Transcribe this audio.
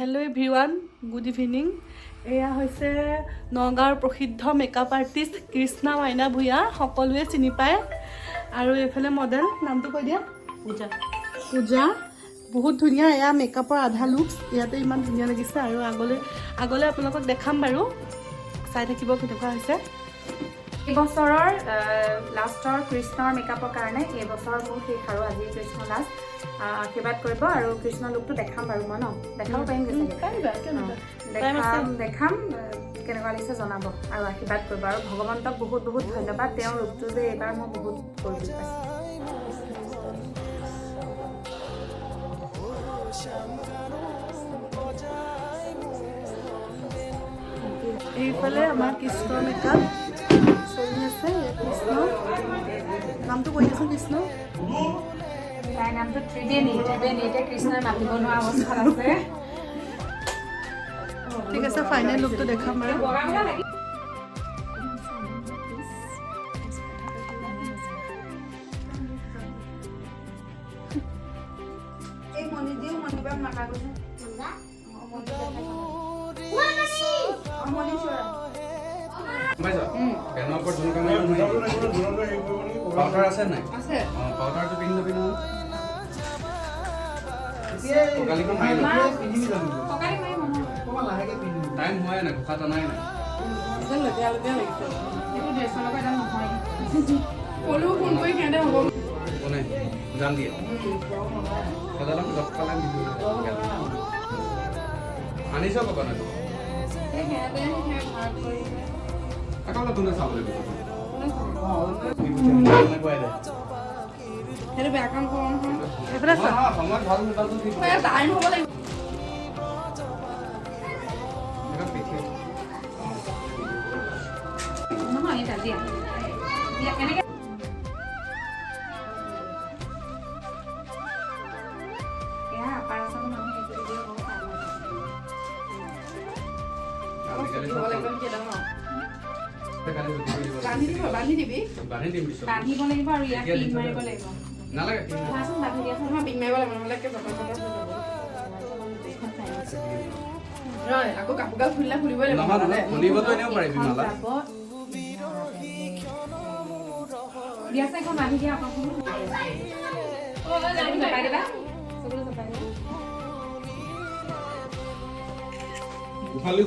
Hello' everyone, good evening. এয়া হৈছে নগাঁৱৰ প্ৰসিদ্ধ মেকআপ আৰ্টিষ্ট কৃষ্ণা মাইনা ভূঞা, সকলোৱে চিনি পায়। আৰু এইফালে মডেল, নামটো কৈ দিয়া। পূজা। বহুত ধুনীয়া, এয়া মেকআপৰ আধা লুকছ। ইয়াতে ইমান ধুনীয়া লাগিছে আৰু আগলৈ আপোনালোকক দেখাম বাৰু, চাই থাকিব কেনেকুৱা হৈছে। এইবছৰৰ লাষ্টৰ কৃষ্ণৰ মেকআপৰ কাৰণে এইবছৰ মোৰ শেষ আৰু আজি কৃষ্ণ লাষ্ট। আশীৰ্বাদ কৰিব আৰু কৃষ্ণ লুকটো দেখাম বাৰু মই দেখাব পাৰিম দেখাম কেনেকুৱা লাগিছে জনাব আৰু আশীৰ্বাদ কৰিব। আৰু ভগৱন্তক বহুত বহুত ধন্যবাদ, তেওঁৰ লুকটো যে এইবাৰ মই বহুত কৰি পাইছোঁ। এইফালে আমাৰ কৃষ্ণ মেকআপ চলি আছে। কৃষ্ণ নামটো কৈ দিয়াচোন। কৃষ্ণ তাইৰ নামটো ত্ৰিবেণী। এতিয়া কৃষ্ণই মাতিব নোৱাৰা অৱস্থাত আছে। ঠিক আছে, ফাইনেল লুকটো দেখাম বাৰু। পাউডাৰ আছে নাই? আছে। পাউডাৰটো পিন্ধি ল'বি নহয়। ককালিখন মাৰি ল'বি। টাইম হোৱাই নাই, ঘোষা নাই নাই। কোনে জান দিয়ে সদায় লগ পালে আনিছ কবা নাই আকৌ কোনে চাব লাগিব। সেইটো বেয়া কাম কৰোঁ নহয়। এইফালে সময়ত ভাল মোবাইলটো ঠিক টাইম হ'ব লাগিব। নহয় এটা দিয়া এনেকৈ বান্ধি দিবি, বান্ধিব লাগিব আৰু ইয়াত পিন মাৰিব লাগিব। নালাগে বান্ধি দিয়াচোন, পিন মাৰিব লাগিব, নহ'লে আকৌ কাপোৰ গাল খুলিলে খুলিবই লাগিব। খুলিবতো এনেও পাৰিবি মালা। দিয়াচোন এখন বান্ধি দিয়া উফালি